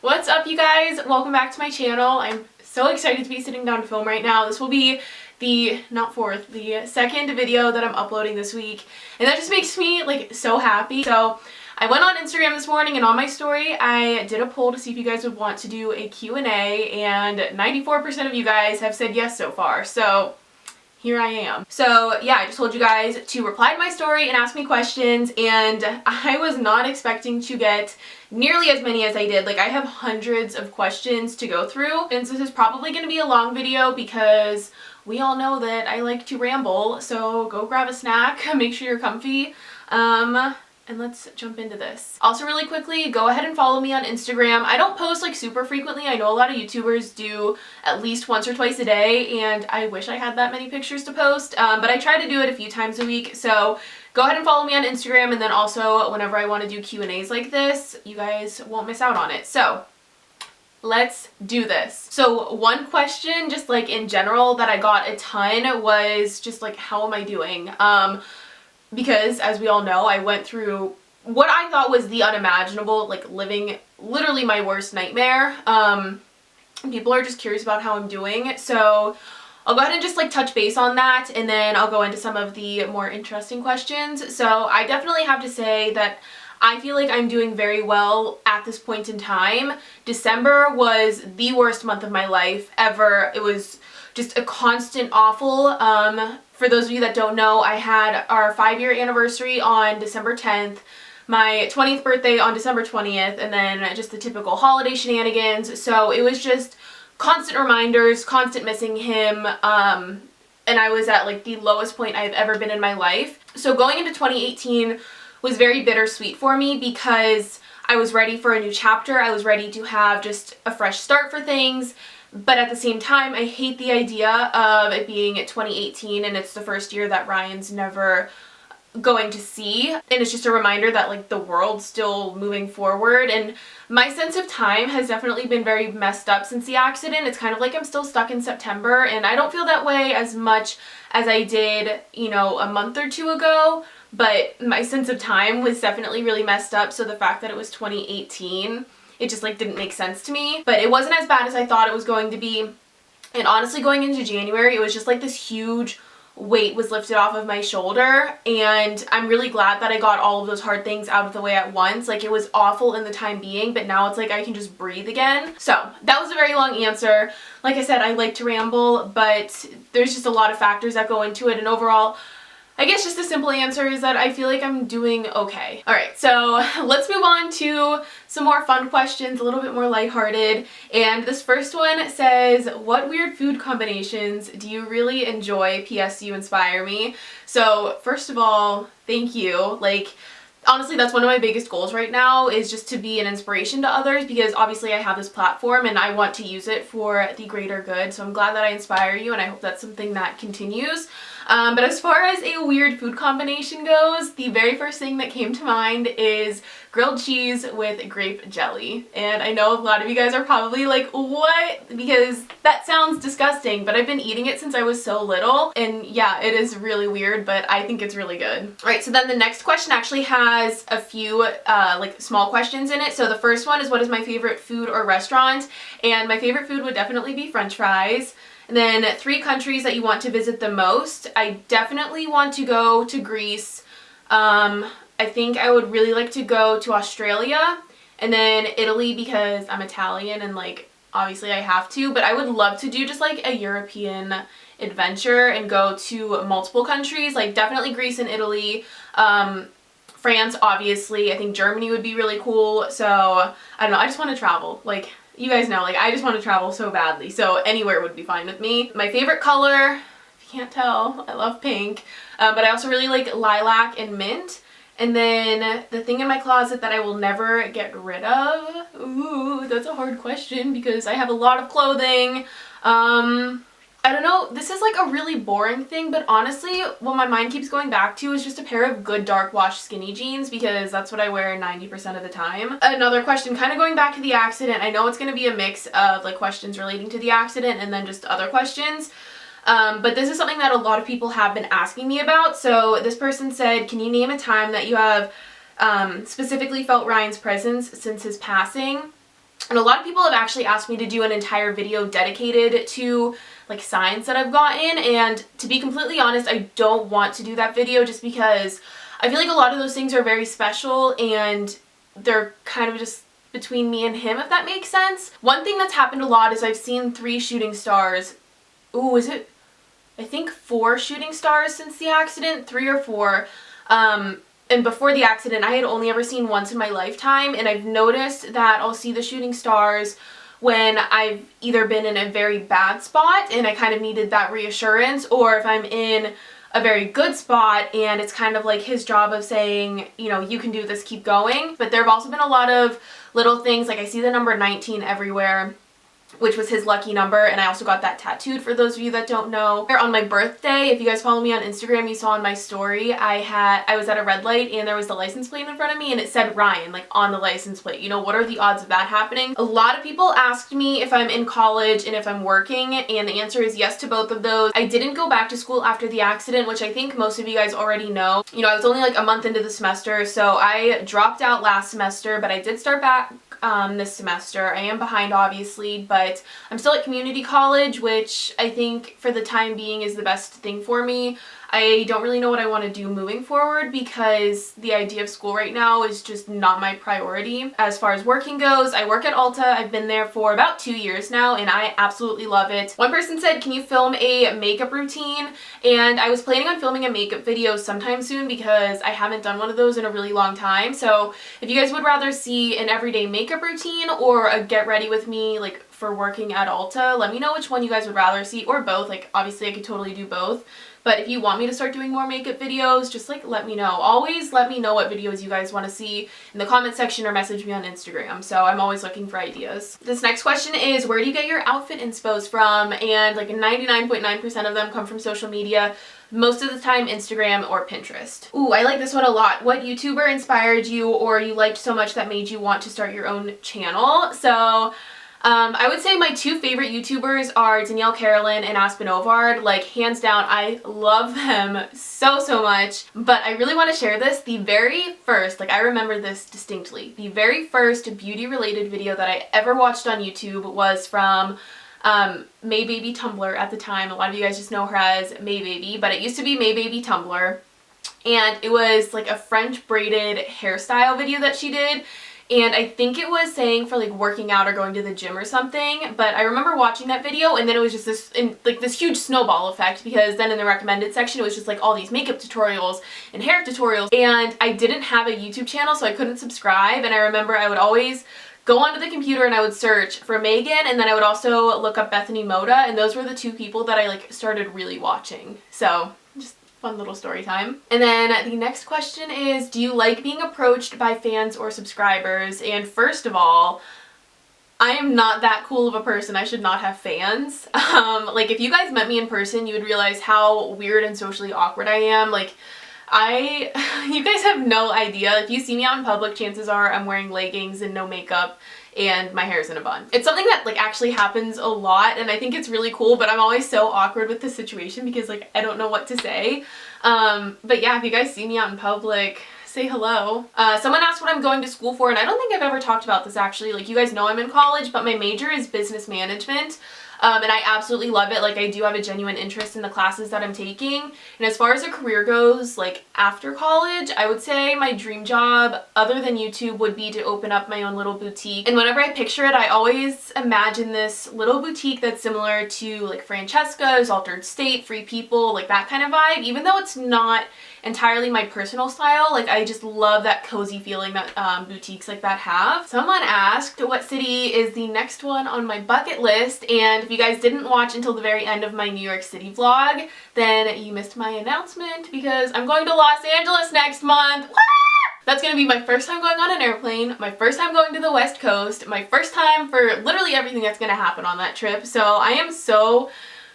What's up, you guys? Welcome back to my channel. I'm so excited to be sitting down to film right now. This will be the second video that I'm uploading this week, and that just makes me like so happy. So I went on Instagram this morning, and on my story I did a poll to see if you guys would want to do a Q&A, and 94% of you guys have said yes so far. So here I am. So yeah, I just told you guys to reply to my story and ask me questions, and I was not expecting to get nearly as many as I did. Like, I have hundreds of questions to go through, and this is probably going to be a long video because we all know that I like to ramble. So go grab a snack, make sure you're comfy, and let's jump into this. Also, really quickly, go ahead and follow me on Instagram. I don't post like super frequently. I know a lot of YouTubers do at least once or twice a day, and I wish I had that many pictures to post, but I try to do it a few times a week. So go ahead and follow me on Instagram, and then also whenever I want to do Q&As like this, you guys won't miss out on it. So let's do this. So one question, just like in general, that I got a ton was just like, how am I doing? Because as we all know, I went through what I thought was the unimaginable, like living literally my worst nightmare. People are just curious about how I'm doing. So I'll go ahead and just like touch base on that, and then I'll go into some of the more interesting questions. So I definitely have to say that I feel like I'm doing very well at this point in time. December was the worst month of my life ever. It was just a constant awful. For those of you that don't know, I had our 5-year anniversary on December 10th, my 20th birthday on December 20th, and then just the typical holiday shenanigans. So it was just constant reminders, constant missing him, and I was at like the lowest point I've ever been in my life. So going into 2018 was very bittersweet for me because I was ready for a new chapter. I was ready to have just a fresh start for things. But at the same time, I hate the idea of it being 2018 and it's the first year that Ryan's never going to see. And it's just a reminder that like the world's still moving forward. And my sense of time has definitely been very messed up since the accident. It's kind of like I'm still stuck in September, and I don't feel that way as much as I did, you know, a month or two ago. But my sense of time was definitely really messed up. So the fact that it was 2018, it just like didn't make sense to me. But it wasn't as bad as I thought it was going to be. And honestly, going into January, it was just like this huge weight was lifted off of my shoulder, and I'm really glad that I got all of those hard things out of the way at once. Like, it was awful in the time being, but now it's like I can just breathe again. So that was a very long answer. Like I said, I like to ramble, but there's just a lot of factors that go into it, and overall, I guess just the simple answer is that I feel like I'm doing okay. Alright, so let's move on to some more fun questions, a little bit more lighthearted. And this first one says, what weird food combinations do you really enjoy? P.S. You inspire me. So first of all, thank you. Like, honestly, that's one of my biggest goals right now, is just to be an inspiration to others, because obviously I have this platform and I want to use it for the greater good. So I'm glad that I inspire you, and I hope that's something that continues. But as far as a weird food combination goes, the very first thing that came to mind is grilled cheese with grape jelly. And I know a lot of you guys are probably like, what? Because that sounds disgusting, but I've been eating it since I was so little. And yeah, it is really weird, but I think it's really good. Alright, so then the next question actually has a few like small questions in it. So the first one is, what is my favorite food or restaurant? And my favorite food would definitely be French fries. And then 3 countries that you want to visit the most. I definitely want to go to Greece. I think I would really like to go to Australia, and then Italy because I'm Italian and like obviously I have to, but I would love to do just like a European adventure and go to multiple countries, like definitely Greece and Italy. France, obviously. I think Germany would be really cool. So I don't know, I just want to travel. Like, you guys know, like, I just want to travel so badly, so anywhere would be fine with me. My favorite color, if you can't tell, I love pink, but I also really like lilac and mint. And then the thing in my closet that I will never get rid of, ooh, that's a hard question because I have a lot of clothing. I don't know, this is like a really boring thing, but honestly, what my mind keeps going back to is just a pair of good dark wash skinny jeans, because that's what I wear 90% of the time. Another question, kind of going back to the accident, I know it's going to be a mix of like questions relating to the accident and then just other questions. But this is something that a lot of people have been asking me about. So this person said, can you name a time that you have specifically felt Ryan's presence since his passing? And a lot of people have actually asked me to do an entire video dedicated to like signs that I've gotten, and to be completely honest, I don't want to do that video just because I feel like a lot of those things are very special and they're kind of just between me and him, if that makes sense. One thing that's happened a lot is I've seen 3 shooting stars. Ooh, is it? I think 4 shooting stars since the accident, 3 or 4. And before the accident, I had only ever seen once in my lifetime, and I've noticed that I'll see the shooting stars when I've either been in a very bad spot and I kind of needed that reassurance, or if I'm in a very good spot and it's kind of like his job of saying, you know, you can do this, keep going. But there have also been a lot of little things, like I see the number 19 everywhere, which was his lucky number, and I also got that tattooed for those of you that don't know. On my birthday, if you guys follow me on Instagram, you saw in my story, I was at a red light and there was the license plate in front of me and it said Ryan, like on the license plate. You know, what are the odds of that happening? A lot of people asked me if I'm in college and if I'm working, and the answer is yes to both of those. I didn't go back to school after the accident, which I think most of you guys already know. You know, I was only like a month into the semester, so I dropped out last semester, but I did start back this semester. I am behind obviously, but I'm still at community college, which I think for the time being is the best thing for me. I don't really know what I want to do moving forward because the idea of school right now is just not my priority. As far as working goes, I work at Ulta. I've been there for about 2 years now and I absolutely love it. One person said, can you film a makeup routine? And I was planning on filming a makeup video sometime soon because I haven't done one of those in a really long time. So if you guys would rather see an everyday makeup routine or a get ready with me like for working at Ulta, let me know which one you guys would rather see, or both. Like obviously I could totally do both. But if you want me to start doing more makeup videos, just like let me know. Always let me know what videos you guys want to see in the comment section or message me on Instagram. So I'm always looking for ideas. This next question is, where do you get your outfit inspos from? And like 99.9% of them come from social media. Most of the time Instagram or Pinterest. Ooh, I like this one a lot. What YouTuber inspired you or you liked so much that made you want to start your own channel? So I would say my 2 favorite YouTubers are Danielle Carolyn and Aspen Ovard. Like hands down, I love them so much. But I really want to share this. The very first, like I remember this distinctly, the very first beauty related video that I ever watched on YouTube was from May Baby Tumblr at the time. A lot of you guys just know her as May Baby, but it used to be May Baby Tumblr. And it was like a French braided hairstyle video that she did. And I think it was saying for like working out or going to the gym or something, but I remember watching that video and then it was just this huge snowball effect, because then in the recommended section it was just like all these makeup tutorials and hair tutorials, and I didn't have a YouTube channel so I couldn't subscribe. And I remember I would always go onto the computer and I would search for Megan, and then I would also look up Bethany Moda, and those were the 2 people that I like started really watching. So just fun little story time. And then the next question is, do you like being approached by fans or subscribers? And first of all, I am not that cool of a person. I should not have fans. Like if you guys met me in person, you would realize how weird and socially awkward I am. Like you guys have no idea. If you see me out in public, chances are I'm wearing leggings and no makeup and my hair's in a bun. It's something that like actually happens a lot and I think it's really cool, but I'm always so awkward with the situation because like I don't know what to say. But yeah, if you guys see me out in public, say hello. Someone asked what I'm going to school for, and I don't think I've ever talked about this actually. Like you guys know I'm in college, but my major is business management. And I absolutely love it. Like I do have a genuine interest in the classes that I'm taking. And as far as a career goes, like after college, I would say my dream job other than YouTube would be to open up my own little boutique. And whenever I picture it, I always imagine this little boutique that's similar to like Francesca's, Altered State, Free People, like that kind of vibe. Even though it's not entirely my personal style, like I just love that cozy feeling that boutiques like that have. Someone asked what city is the next one on my bucket list, and if you guys didn't watch until the very end of my New York City vlog, then you missed my announcement because I'm going to Los Angeles next month. That's gonna be my first time going on an airplane, my first time going to the West Coast, my first time for literally everything that's gonna happen on that trip. So I am so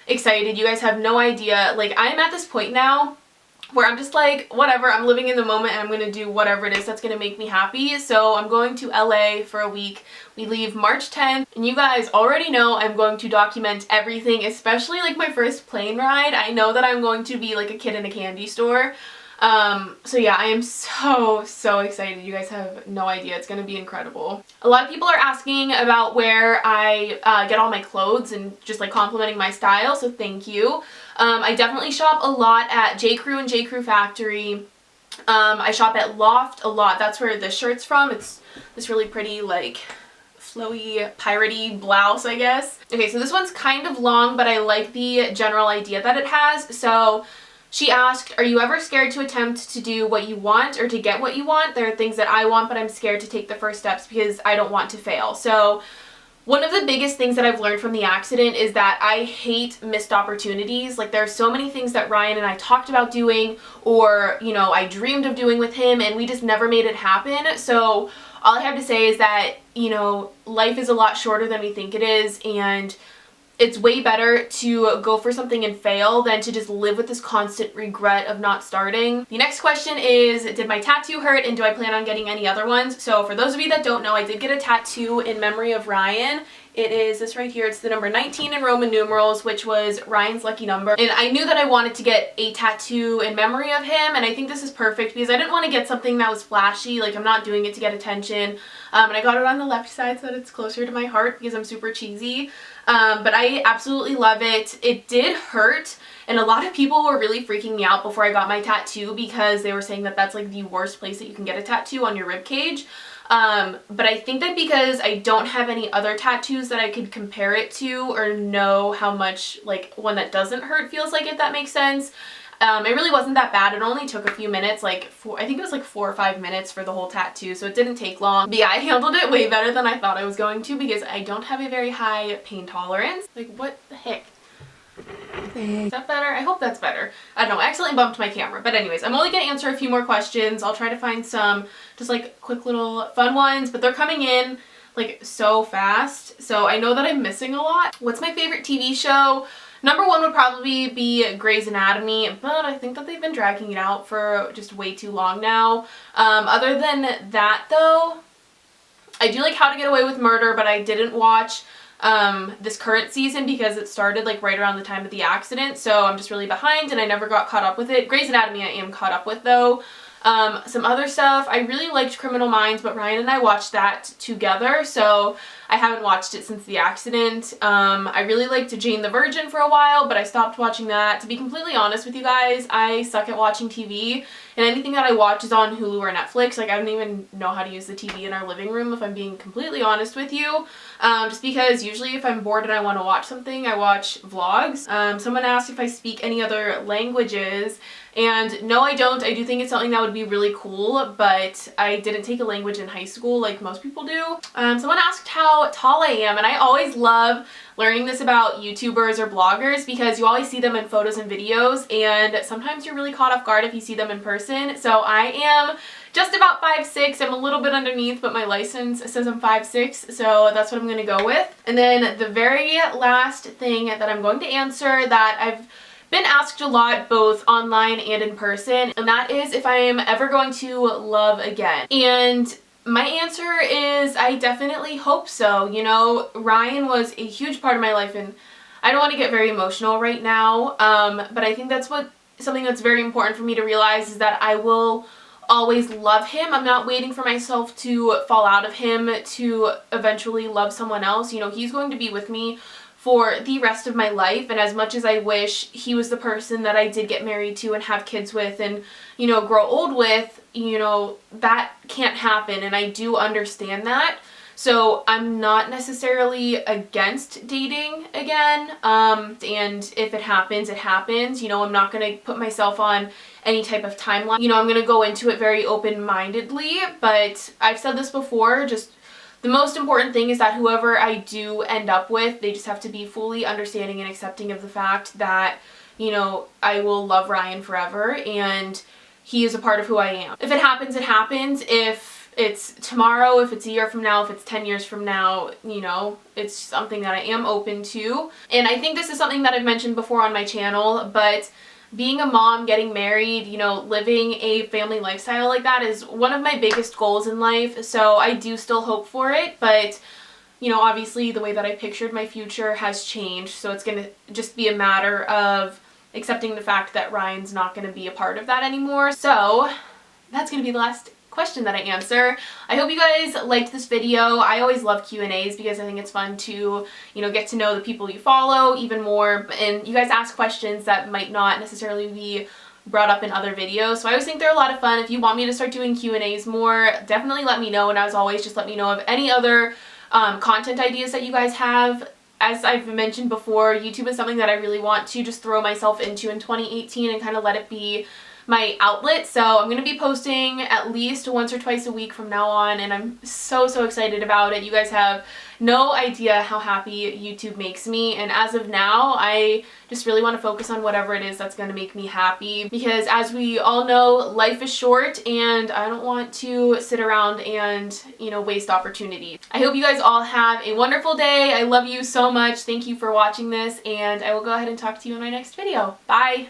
excited. You guys have no idea. Like I'm at this point now where I'm just like, whatever, I'm living in the moment and I'm gonna do whatever it is that's gonna make me happy. So I'm going to LA for a week. We leave March 10th, and you guys already know I'm going to document everything, especially like my first plane ride. I know that I'm going to be like a kid in a candy store. So yeah, I am so excited. You guys have no idea. It's gonna be incredible. A lot of people are asking about where I get all my clothes and just like complimenting my style, so thank you. I definitely shop a lot at J. Crew and J. Crew Factory. I shop at Loft a lot. That's where this shirt's from. It's this really pretty like flowy, piratey blouse, I guess. Okay, so this one's kind of long, but I like the general idea that it has. So she asked, are you ever scared to attempt to do what you want or to get what you want? There are things that I want, but I'm scared to take the first steps because I don't want to fail. So one of the biggest things that I've learned from the accident is that I hate missed opportunities. Like, there are so many things that Ryan and I talked about doing, or, you know, I dreamed of doing with him, and we just never made it happen. So all I have to say is that, you know, life is a lot shorter than we think it is, and it's way better to go for something and fail than to just live with this constant regret of not starting. The next question is, did my tattoo hurt and do I plan on getting any other ones? So for those of you that don't know, I did get a tattoo in memory of Ryan. It is this right here. It's the number 19 in Roman numerals, which was Ryan's lucky number. And I knew that I wanted to get a tattoo in memory of him, and I think this is perfect because I didn't want to get something that was flashy. Like, I'm not doing it to get attention. And I got it on the left side so that it's closer to my heart because I'm super cheesy. But I absolutely love it. It did hurt, and a lot of people were really freaking me out before I got my tattoo because they were saying that that's like the worst place that you can get a tattoo, on your rib cage. But I think that because I don't have any other tattoos that I could compare it to or know how much like one that doesn't hurt feels like, if that makes sense. It really wasn't that bad. It only took a few minutes, like I think it was like 4 or 5 minutes for the whole tattoo, so it didn't take long. But yeah, I handled it way better than I thought I was going to because I don't have a very high pain tolerance. Like, what the heck? Is that better? I hope that's better. I don't know, I accidentally bumped my camera. But anyways, I'm only going to answer a few more questions. I'll try to find some just like quick little fun ones, but they're coming in like so fast. So I know that I'm missing a lot. What's my favorite TV show? Number one would probably be Grey's Anatomy, but I think that they've been dragging it out for just way too long now. Other than that though, I do like How to Get Away with Murder, but I didn't watch this current season because it started like right around the time of the accident, so I'm just really behind and I never got caught up with it. Grey's Anatomy I am caught up with though. Some other stuff, I really liked Criminal Minds, but Ryan and I watched that together, so I haven't watched it since the accident. I really liked Jane the Virgin for a while, but I stopped watching that. To be completely honest with you guys, I suck at watching TV, and anything that I watch is on Hulu or Netflix. Like, I don't even know how to use the TV in our living room, if I'm being completely honest with you. Just because usually if I'm bored and I want to watch something, I watch vlogs. Someone asked if I speak any other languages, and no, I don't. I do think it's something that would be really cool, but I didn't take a language in high school like most people do. Someone asked how tall I am, and I always love learning this about YouTubers or bloggers because you always see them in photos and videos, and sometimes you're really caught off guard if you see them in person. So I am just about 5'6". I'm a little bit underneath, but my license says I'm 5'6", so that's what I'm going to go with. And then the very last thing that I'm going to answer that I've been asked a lot both online and in person, and that is if I am ever going to love again. And my answer is I definitely hope so. You know, Ryan was a huge part of my life, and I don't want to get very emotional right now, but I think that's something that's very important for me to realize is that I will always love him. I'm not waiting for myself to fall out of him to eventually love someone else. You know, he's going to be with me for the rest of my life, and as much as I wish he was the person that I did get married to and have kids with and, you know, grow old with, you know, that can't happen, and I do understand that. So I'm not necessarily against dating again, and if it happens, it happens. You know, I'm not going to put myself on any type of timeline. You know, I'm going to go into it very open-mindedly, but I've said this before, just the most important thing is that whoever I do end up with, they just have to be fully understanding and accepting of the fact that, you know, I will love Ryan forever and he is a part of who I am. If it happens, it happens. If it's tomorrow, if it's a year from now, if it's 10 years from now, you know, it's something that I am open to. And I think this is something that I've mentioned before on my channel, but being a mom, getting married, you know, living a family lifestyle like that is one of my biggest goals in life. So I do still hope for it, but, you know, obviously the way that I pictured my future has changed. So it's going to just be a matter of accepting the fact that Ryan's not going to be a part of that anymore. So that's going to be the last question that I answer. I hope you guys liked this video. I always love Q&As because I think it's fun to, get to know the people you follow even more, and you guys ask questions that might not necessarily be brought up in other videos. So I always think they're a lot of fun. If you want me to start doing Q&As more, definitely let me know, and as always, just let me know of any other content ideas that you guys have. As I've mentioned before, YouTube is something that I really want to just throw myself into in 2018 and kind of let it be my outlet. So I'm going to be posting at least once or twice a week from now on, and I'm so excited about it. You guys have no idea how happy YouTube makes me, and as of now I just really want to focus on whatever it is that's going to make me happy, because as we all know, life is short and I don't want to sit around and waste opportunity. I hope you guys all have a wonderful day. I love you so much. Thank you for watching this, and I will go ahead and talk to you in my next video. Bye!